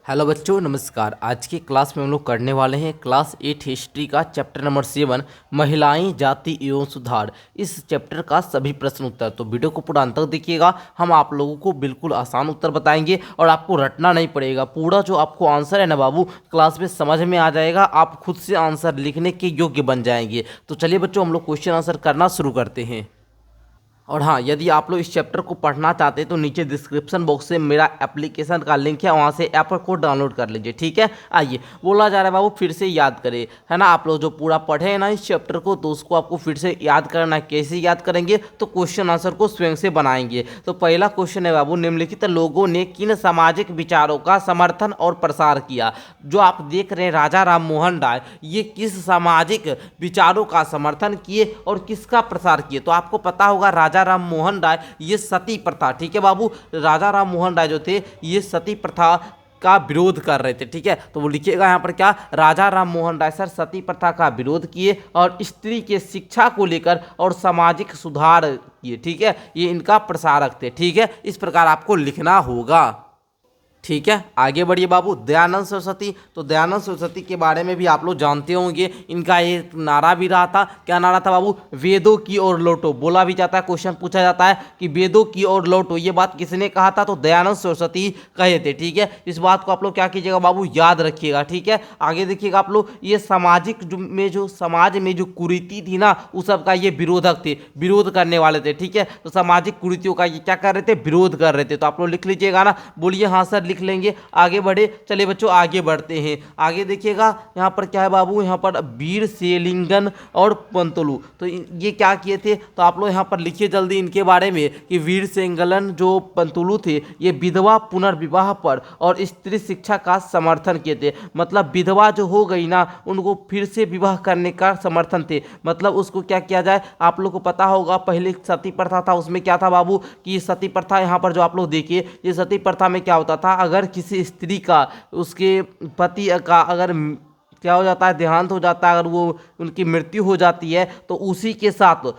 Hello बच्चों, नमस्कार। आज की क्लास में हम लोग करने वाले हैं क्लास 8 हिस्ट्री का चैप्टर नंबर 7 महिलाएं, जाति एवं सुधार। इस चैप्टर का सभी प्रश्न उत्तर। तो वीडियो को पूरा अंत तक देखिएगा। हम आप लोगों को बिल्कुल आसान उत्तर बताएंगे और आपको रटना नहीं पड़ेगा। पूरा जो आपको आंसर है ना बाबू, क्लास में समझ में आ जाएगा। आप खुद से आंसर लिखने के योग्य बन जाएंगे। तो चलिए बच्चों, हम लोग क्वेश्चन आंसर करना शुरू करते हैं। और हाँ, यदि आप लोग इस चैप्टर को पढ़ना चाहते हैं तो नीचे डिस्क्रिप्शन बॉक्स से मेरा एप्लीकेशन का लिंक है, वहाँ से ऐप को डाउनलोड कर लीजिए। ठीक है, आइए। बोला जा रहा है बाबू फिर से याद करें, है ना। आप लोग जो पूरा पढ़े हैं ना इस चैप्टर को, तो उसको आपको फिर से याद करना है। कैसे याद करेंगे? तो क्वेश्चन आंसर को स्वयं से बनाएंगे। तो पहला क्वेश्चन है बाबू, निम्नलिखित लोगों ने किन सामाजिक विचारों का समर्थन और प्रसार किया? जो आप देख रहे हैं राजा राम मोहन राय, ये किस सामाजिक विचारों का समर्थन किए और किसका प्रसार किए? तो आपको पता होगा राजा राम मोहन राय ये सती प्रथा, ठीक है बाबू, राजा राम मोहन राय जो थे ये सती प्रथा का विरोध कर रहे थे। ठीक है, तो वो लिखिएगा यहाँ पर क्या, राजा राम मोहन राय सर सती प्रथा का विरोध किए और स्त्री के शिक्षा को लेकर और सामाजिक सुधार किए। ठीक है, ये इनका प्रसारक थे। ठीक है, इस प्रकार आपको लिखना होगा। ठीक है, आगे बढ़िए बाबू। दयानंद सरस्वती, तो दयानंद सरस्वती के बारे में भी आप लोग जानते होंगे। इनका एक नारा भी रहा था। क्या नारा था बाबू? वेदों की ओर लौटो। बोला भी जाता है, क्वेश्चन पूछा जाता है कि वेदों की ओर लौटो, ये बात किसने कहा था? तो दयानंद सरस्वती कहे थे। ठीक है, इस बात को आप लोग क्या कीजिएगा बाबू, याद रखिएगा। ठीक है, आगे देखिएगा आप लोग, ये सामाजिक जो समाज में जो कुरीति थी ना, उस सब का ये विरोधक थे, विरोध करने वाले थे। ठीक है, तो सामाजिक कुरीतियों का ये क्या कर रहे थे? विरोध कर रहे थे। तो आप लोग लिख लीजिएगा ना, बोलिए हाँ सर, लिख लेंगे। आगे बढ़े, चलिए बच्चों आगे बढ़ते हैं। आगे देखिएगा यहाँ पर क्या है बाबू, यहाँ पर वीर सेलिंगन और पंतलू, तो ये क्या किए थे? तो आप लोग यहाँ पर लिखिए जल्दी इनके बारे में कि वीर सेंगलन जो पंतलू थे, ये विधवा पुनर्विवाह पर और स्त्री शिक्षा का समर्थन किए थे। मतलब विधवा जो हो गई ना, उनको फिर से विवाह करने का समर्थन थे। मतलब उसको क्या किया जाए, आप लोग को पता होगा पहले सती प्रथा था, उसमें क्या था बाबू कि सती प्रथा, यहाँ पर जो आप लोग देखिए, ये सती प्रथा में क्या होता था, अगर किसी स्त्री का, उसके पति का अगर क्या हो जाता है, देहांत हो जाता है, अगर वो उनकी मृत्यु हो जाती है, तो उसी के साथ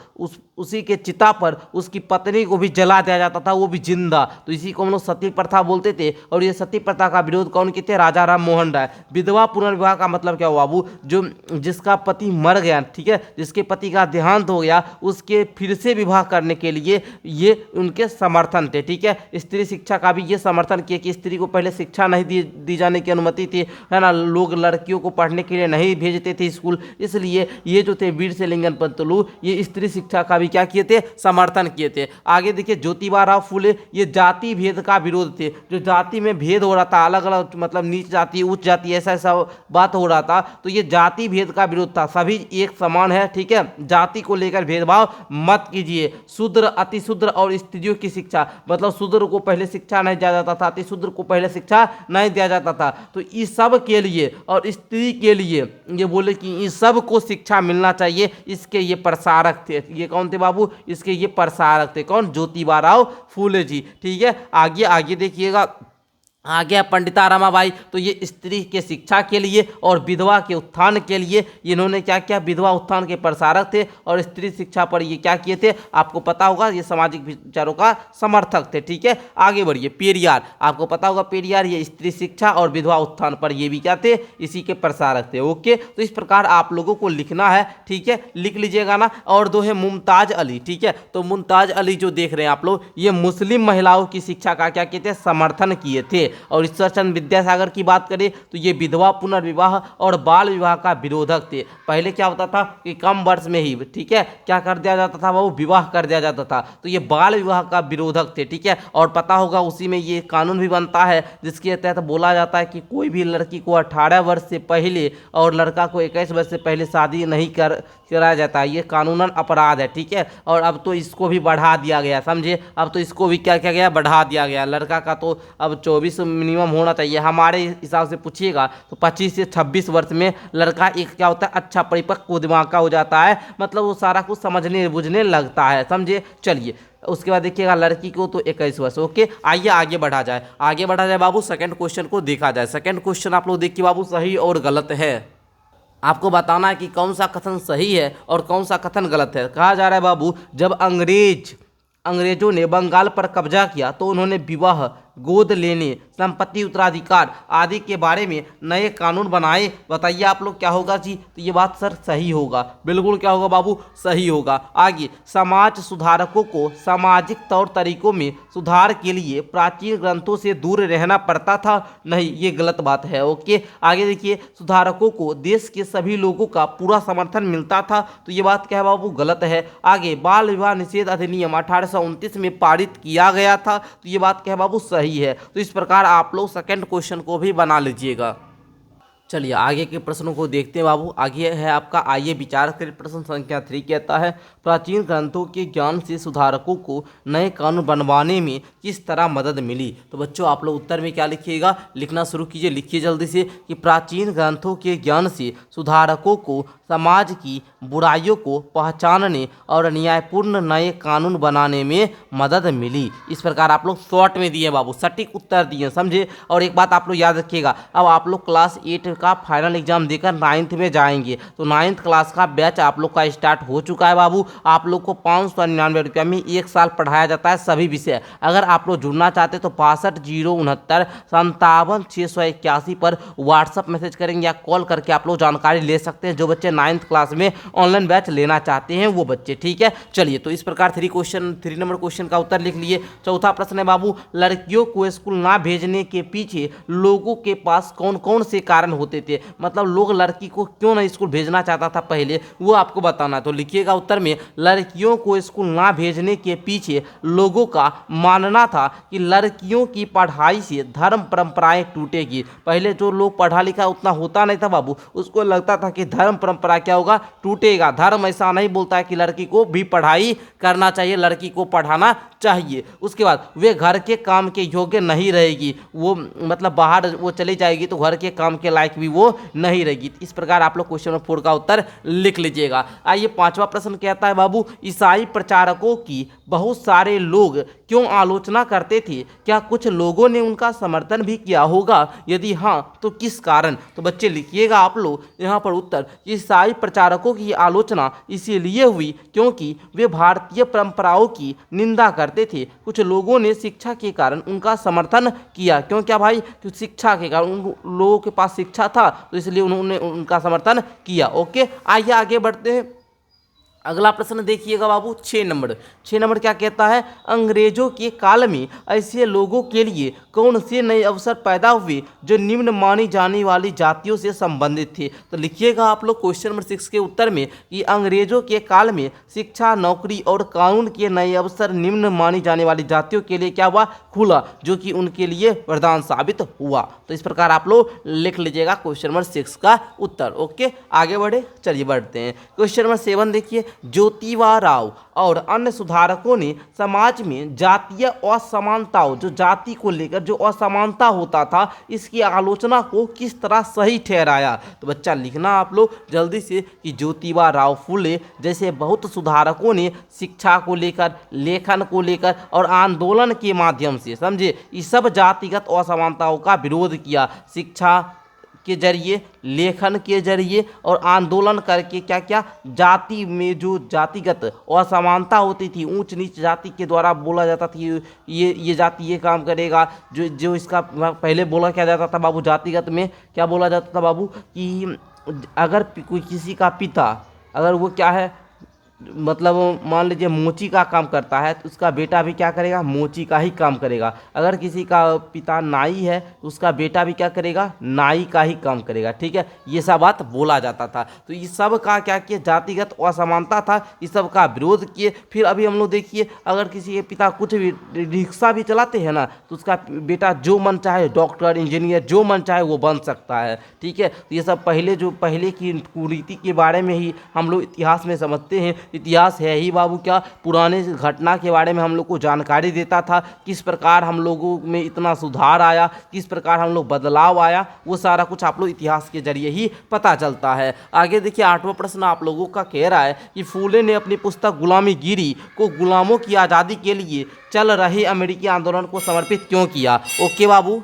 उसी के चिता पर उसकी पत्नी को भी जला दिया जाता था, वो भी जिंदा। तो इसी को हम लोग सती प्रथा बोलते थे। और ये सती प्रथा का विरोध कौन किए थे? राजा राम मोहन राय। विधवा पुनर्विवाह का मतलब क्या हुआ बाबू, जो जिसका पति मर गया, ठीक है, जिसके पति का देहांत हो गया, उसके फिर से विवाह करने के लिए ये उनके समर्थन थे। ठीक है, स्त्री शिक्षा का भी ये समर्थन किया कि स्त्री को पहले शिक्षा नहीं दी जाने की अनुमति थी, है ना। लोग लड़कियों को पढ़ने के लिए नहीं भेजते थे स्कूल, इसलिए ये जो थे वीर सेलिंगन पंतलू, ये स्त्री शिक्षा का क्या किए थे? समर्थन किए थे। आगे देखिए, ज्योतिबा राव फुले, ये जाति भेद का विरोध थे। जो जाति में भेद हो रहा था, अलग अलग मतलब नीच जाति उच्च जाति ऐसा ऐसा बात हो रहा था, तो ये जाति भेद का विरोध था। सभी एक समान है, ठीक है, जाति को लेकर भेदभाव मत कीजिए। शूद्र, अति शूद्र और स्त्रियों की शिक्षा, मतलब शूद्र को पहले शिक्षा नहीं दिया जाता था, अति शूद्र को पहले शिक्षा नहीं दिया जाता था। तो इस सब के लिए और स्त्री के लिए ये बोले कि इस सब को शिक्षा मिलना चाहिए, इसके ये प्रसारक थे। ये कौन थे बाबू? इसके ये प्रसारक थे। कौन? ज्योतिबा राव फूले जी। ठीक है, आगे आगे देखिएगा, आगे पंडिता रमाबाई, तो ये स्त्री के शिक्षा के लिए और विधवा के उत्थान के लिए इन्होंने क्या किया? विधवा उत्थान के प्रसारक थे और स्त्री शिक्षा पर ये क्या किए थे? आपको पता होगा, ये सामाजिक विचारों का समर्थक थे। ठीक है, आगे बढ़िए। पेरियार, आपको पता होगा पेरियार, ये स्त्री शिक्षा और विधवा उत्थान पर ये भी क्या थे? इसी के प्रसारक थे। ओके, तो इस प्रकार आप लोगों को लिखना है। ठीक है, लिख लीजिएगा ना। और दो है मुमताज अली। ठीक है, तो मुमताज अली जो देख रहे हैं आप लोग, ये मुस्लिम महिलाओं की शिक्षा का क्या किए थे? समर्थन किए थे। और ईश्वरचंद्र विद्यासागर की बात करें तो ये विधवा पुनर्विवाह और बाल विवाह का विरोधक थे। पहले क्या होता था कि कम वर्ष में ही, ठीक है, क्या कर दिया जाता था, वो विवाह कर दिया जाता था। तो ये बाल विवाह का विरोधक थे। ठीक है, और पता होगा उसी में ये कानून भी बनता है जिसके तहत बोला जाता है कि कोई भी लड़की को 18 वर्ष से पहले और लड़का को 21 वर्ष से पहले शादी नहीं कराया जाता है। ये कानूनन अपराध है। ठीक है, और अब तो इसको भी बढ़ा दिया गया, समझे। अब तो इसको भी क्या किया गया? बढ़ा दिया गया। लड़का का तो अब 24 मिनिमम होना चाहिए। हमारे हिसाब से पूछिएगा तो 25 से 26 वर्ष में लड़का एक क्या होता है? अच्छा परिपक्व दिमाग का हो जाता है, मतलब वो सारा कुछ समझने बुझने लगता है, समझे। चलिए, उसके बाद देखिएगा लड़की को तो 21 वर्ष। ओके, आइए आगे बढ़ा जाए। आगे बढ़ा जाए बाबू, सेकंड क्वेश्चन को देखा जाए। सेकंड क्वेश्चन आप लोग देखिए बाबू, सही और गलत है। आपको बताना है कि कौन सा कथन सही है और कौन सा कथन गलत है। कहा जा रहा है बाबू, जब अंग्रेजों ने बंगाल पर कब्जा किया तो उन्होंने विवाह गोद लेने, संपत्ति उत्तराधिकार आदि के बारे में नए कानून बनाए। बताइए आप लोग क्या होगा जी? तो ये बात सर सही होगा, बिल्कुल क्या होगा बाबू? सही होगा। आगे, समाज सुधारकों को सामाजिक तौर तरीकों में सुधार के लिए प्राचीन ग्रंथों से दूर रहना पड़ता था। नहीं, ये गलत बात है। ओके, आगे देखिए, सुधारकों को देश के सभी लोगों का पूरा समर्थन मिलता था। तो ये बात क्या है बाबू? गलत है। आगे, बाल विवाह निषेध अधिनियम 1829 में पारित किया गया था। तो ये बात क्या है बाबू? सही है। तो इस प्रकार आप लोग सेकंड क्वेश्चन को भी बना लीजिएगा। चलिए आगे के प्रश्नों को देखते हैं बाबू। आगे है आपका, आइए विचार करें। प्रश्न संख्या 3 कहता है, प्राचीन ग्रंथों के ज्ञान से सुधारकों को नए कानून बनवाने में किस तरह मदद मिली? तो बच्चों आप लोग उत्तर में क्या लिखिएगा? लिखना शुरू कीजिए, लिखिए जल्दी से कि प्राचीन ग्रंथों के ज्ञान से सुधारकों को समाज की बुराइयों को पहचानने और न्यायपूर्ण नए कानून बनाने में मदद मिली। इस प्रकार आप लोग शॉर्ट में दिए बाबू, सटीक उत्तर दिए, समझे। और एक बात आप लोग याद रखिएगा, अब आप लोग क्लास 8 का फाइनल एग्जाम देकर 9th में जाएंगे, तो 9th क्लास का बैच आप लोग का स्टार्ट हो चुका है बाबू। आप लोग को 599 रुपये में 1 साल पढ़ाया जाता है सभी विषय। अगर आप लोग जुड़ना चाहते हैं तो 62 069 57 681 पर व्हाट्सअप मैसेज करेंगे या कॉल करके आप लोग जानकारी ले सकते हैं। जो बच्चे 9th क्लास में ऑनलाइन बैच लेना चाहते हैं वो बच्चे, ठीक है। चलिए, तो इस प्रकार 3 नंबर क्वेश्चन का उत्तर लिख लिए। चौथा प्रश्न है बाबू, लड़कियों को स्कूल ना भेजने के पीछे लोगों के पास कौन कौन से कारण होते थे? मतलब लोग लड़की को क्यों नहीं स्कूल भेजना चाहता था पहले, वो आपको बताना। तो लिखिएगा उत्तर में, लड़कियों को स्कूल ना भेजने के पीछे लोगों का मानना था कि लड़कियों की पढ़ाई से धर्म परंपराएं टूटेगी। पहले जो लोग पढ़ा लिखा उतना होता नहीं था बाबू, उसको लगता था कि धर्म परंपरा क्या होगा? टूटेगा। धर्म ऐसा नहीं बोलता है कि लड़की को भी पढ़ाई करना चाहिए, लड़की को पढ़ाना चाहिए। उसके बाद वे घर के काम के योग्य नहीं रहेगी, वो मतलब बाहर वो चली जाएगी तो घर के काम के लायक भी वो नहीं रहेगी। इस प्रकार आप लोग क्वेश्चन नंबर 4 का उत्तर लिख लीजिएगा। आइए 5वां प्रश्न कहता है बाबू, ईसाई प्रचारकों की बहुत सारे लोग क्यों आलोचना करते थे? क्या कुछ लोगों ने उनका समर्थन भी किया होगा? यदि हाँ तो किस कारण? तो बच्चे लिखिएगा आप लोग यहाँ पर उत्तर, ईसाई प्रचारकों की आलोचना इसीलिए हुई क्योंकि वे भारतीय परंपराओं की निंदा करते थे। कुछ लोगों ने शिक्षा के कारण उनका समर्थन किया। क्यों? क्या भाई? तो शिक्षा के कारण, उन लोगों के पास शिक्षा था तो इसलिए उन्होंने उनका समर्थन किया। ओके, आइए आगे बढ़ते हैं। अगला प्रश्न देखिएगा बाबू, 6 नंबर क्या कहता है, अंग्रेजों के काल में ऐसे लोगों के लिए कौन से नए अवसर पैदा हुए जो निम्न मानी जाने वाली जातियों से संबंधित थे? तो लिखिएगा आप लोग क्वेश्चन नंबर 6 के उत्तर में कि अंग्रेजों के काल में शिक्षा, नौकरी और कानून के नए अवसर निम्न मानी जाने वाली जातियों के लिए क्या हुआ? खुला, जो कि उनके लिए वरदान साबित हुआ। तो इस प्रकार आप लोग लिख लीजिएगा क्वेश्चन नंबर 6 का उत्तर। ओके, आगे बढ़े, चलिए बढ़ते हैं। क्वेश्चन नंबर 7 देखिए, ज्योतिबा राव और अन्य सुधारकों ने समाज में जातीय असमानताओं, जो जाति को लेकर जो असमानता होता था, इसकी आलोचना को किस तरह सही ठहराया? तो बच्चा लिखना आप लोग जल्दी से कि ज्योतिबा राव फुले जैसे बहुत सुधारकों ने शिक्षा को लेकर, लेखन को लेकर और आंदोलन के माध्यम से, समझे, इस सब जातिगत असमानताओं का विरोध किया। शिक्षा के जरिए, लेखन के जरिए और आंदोलन करके क्या क्या, जाति में जो जातिगत असमानता होती थी, ऊंच नीच जाति के द्वारा बोला जाता था ये जाति ये काम करेगा, जो इसका पहले बोला क्या जाता था बाबू, जातिगत में क्या बोला जाता था बाबू कि अगर कोई किसी का पिता, अगर वो क्या है, मतलब मान लीजिए मोची का काम करता है तो उसका बेटा भी क्या करेगा? मोची का ही काम करेगा। अगर किसी का पिता नाई है तो उसका बेटा भी क्या करेगा? नाई का ही काम करेगा। ठीक है, ये सब बात बोला जाता था। तो ये सब का क्या किया? जातिगत असमानता था, इस सब का विरोध किए। फिर अभी हम लोग देखिए, अगर किसी के पिता कुछ भी रिक्शा भी चलाते हैं ना, तो उसका बेटा जो मन चाहे, डॉक्टर, इंजीनियर, जो मन चाहे वो बन सकता है। ठीक है, तो ये सब पहले की कुरीति के बारे में ही हम लोग इतिहास में समझते हैं। इतिहास है ही बाबू क्या, पुराने घटना के बारे में हम लोग को जानकारी देता था, किस प्रकार हम लोगों में इतना सुधार आया, किस प्रकार हम लोग बदलाव आया, वो सारा कुछ आप लोग इतिहास के जरिए ही पता चलता है। आगे देखिए 8वां प्रश्न आप लोगों का कह रहा है कि फूले ने अपनी पुस्तक गुलामीगिरी को गुलामों की आज़ादी के लिए चल रहे अमेरिकी आंदोलन को समर्पित क्यों किया? ओके बाबू,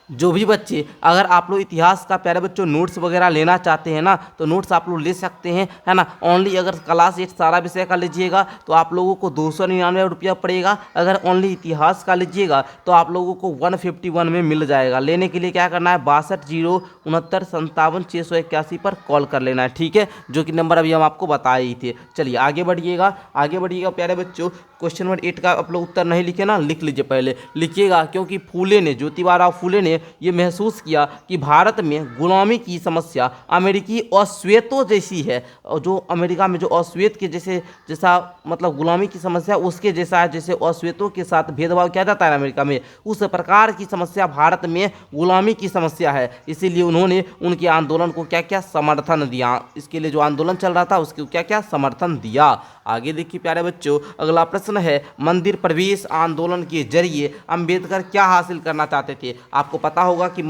जो भी बच्चे अगर आप लोग इतिहास का प्यारे बच्चों नोट्स वगैरह लेना चाहते हैं ना, तो नोट्स आप लोग ले सकते हैं, है ना। ओनली अगर क्लास 8 सारा विषय का लीजिएगा तो आप लोगों को 299 रुपया पड़ेगा। अगर ओनली इतिहास का लीजिएगा तो आप लोगों को 151 में मिल जाएगा। लेने के लिए क्या करना है, 62 069 57 681 पर कॉल कर लेना है, ठीक है, जो कि नंबर अभी हम आपको बताए ही थे। चलिए आगे बढ़िएगा, आगे बढ़िएगा प्यारे बच्चों। क्वेश्चन नंबर 8 का आप लोग उत्तर नहीं लिखे ना, लिख लीजिए, पहले लिखिएगा, क्योंकि फूले ने, ज्योतिबा फूले ने ये महसूस किया कि भारत में गुलामी की समस्या अमेरिकी अश्वेतों जैसी है, और जो अमेरिका में जो अश्वेत के जैसा मतलब गुलामी की समस्या उसके जैसा है, जैसे अश्वेतों के साथ भेदभाव किया जाता है अमेरिका में, उस प्रकार की समस्या भारत में गुलामी की समस्या है। इसीलिए उन्होंने उनके आंदोलन को क्या क्या समर्थन दिया, इसके लिए जो आंदोलन चल रहा था उसको क्या क्या समर्थन दिया। आगे देखिए प्यारे बच्चों, अगला प्रश्न है, मंदिर प्रवेश आंदोलन के जरिए अंबेडकर क्या हासिल करना चाहते थे। आपको पता होगा कि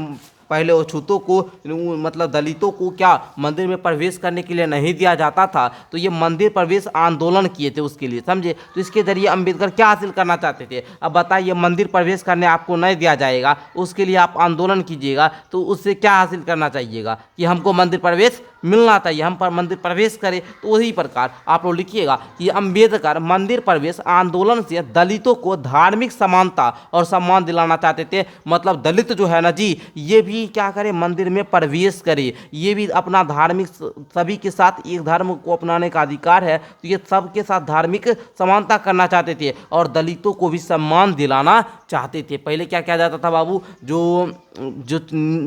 पहले अछूतों को मतलब दलितों को क्या मंदिर में प्रवेश करने के लिए नहीं दिया जाता था, तो ये मंदिर प्रवेश आंदोलन किए थे उसके लिए, समझे। तो इसके जरिए अंबेडकर क्या हासिल करना चाहते थे। अब बताइए, मंदिर प्रवेश करने आपको नहीं दिया जाएगा, उसके लिए आप आंदोलन कीजिएगा, तो उससे क्या हासिल करना चाहिएगा कि हमको मंदिर प्रवेश मिलना चाहिए, हम पर मंदिर प्रवेश करें। तो उसी प्रकार आप लोग लिखिएगा कि अंबेडकर मंदिर प्रवेश आंदोलन से दलितों को धार्मिक समानता और सम्मान दिलाना चाहते थे। मतलब दलित जो है ना जी, ये भी क्या करे, मंदिर में प्रवेश करे, ये भी अपना धार्मिक, सभी के साथ एक धर्म को अपनाने का अधिकार है, तो ये सबके साथ धार्मिक समानता करना चाहते थे और दलितों को भी सम्मान दिलाना चाहते थे। पहले क्या किया जाता था बाबू, जो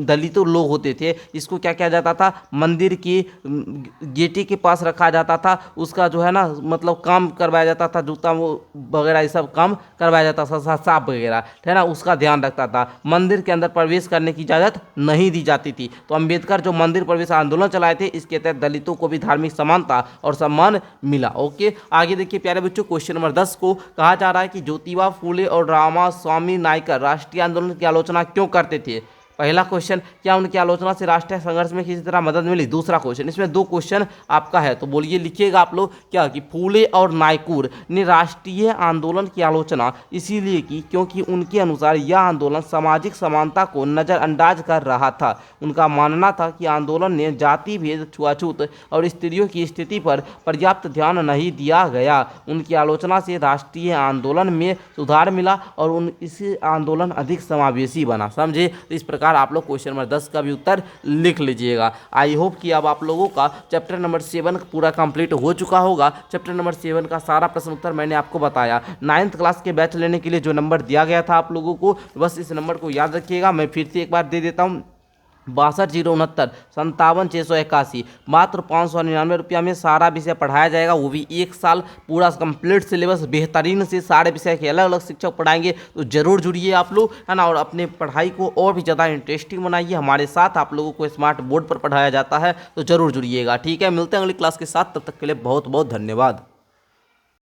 दलितों लोग होते थे इसको क्या किया जाता था, मंदिर की गेटी के पास रखा जाता था, उसका जो है ना मतलब काम करवाया जाता था, जूता वो वगैरह ये सब काम करवाया जाता था, साफ वगैरह, है ना, उसका ध्यान रखता था। मंदिर के अंदर प्रवेश करने की इजाज़त नहीं दी जाती थी। तो अंबेडकर जो मंदिर प्रवेश आंदोलन चलाए थे, इसके तहत दलितों को भी धार्मिक समानता और सम्मान मिला। ओके, आगे देखिए प्यारे बच्चों, क्वेश्चन नंबर 10 को कहा जा रहा है कि ज्योतिबा फूले और रामास्वामी नायकर राष्ट्रीय आंदोलन की आलोचना क्यों करते थे। पहला क्वेश्चन, क्या उनकी आलोचना से राष्ट्रीय संघर्ष में किसी तरह मदद मिली। दूसरा क्वेश्चन, इसमें दो क्वेश्चन आपका है, तो बोलिए, लिखिएगा आप लोग क्या कि फूले और नायकूर ने राष्ट्रीय आंदोलन की आलोचना इसीलिए की क्योंकि उनके अनुसार यह आंदोलन सामाजिक समानता को नज़रअंदाज कर रहा था। उनका मानना था कि आंदोलन ने जाति भेद, छुआछूत और स्त्रियों की स्थिति पर पर्याप्त ध्यान नहीं दिया गया। उनकी आलोचना से राष्ट्रीय आंदोलन में सुधार मिला और इसी आंदोलन अधिक समावेशी बना, समझे। इस प्रकार आप लोग क्वेश्चन नंबर 10 का भी उत्तर लिख लीजिएगा। आई होप कि अब आप लोगों का चैप्टर नंबर 7 पूरा कंप्लीट हो चुका होगा। चैप्टर नंबर 7 का सारा प्रश्न उत्तर मैंने आपको बताया। 9th क्लास के बैच लेने के लिए जो नंबर दिया गया था आप लोगों को, बस इस नंबर को याद रखिएगा। मैं फिर से एक बार दे देता हूँ, 62 069 57 681, मात्र 599 रुपया में सारा विषय पढ़ाया जाएगा, वो भी एक साल पूरा कंप्लीट सिलेबस बेहतरीन से सारे विषय के अलग अलग शिक्षक पढ़ाएंगे। तो जरूर जुड़िए आप लोग, है ना, और अपने पढ़ाई को और भी ज़्यादा इंटरेस्टिंग बनाइए। हमारे साथ आप लोगों को स्मार्ट बोर्ड पर पढ़ाया जाता है, तो जरूर जुड़िएगा, ठीक है। मिलते हैं अगली क्लास के साथ, तब तक के लिए बहुत बहुत धन्यवाद।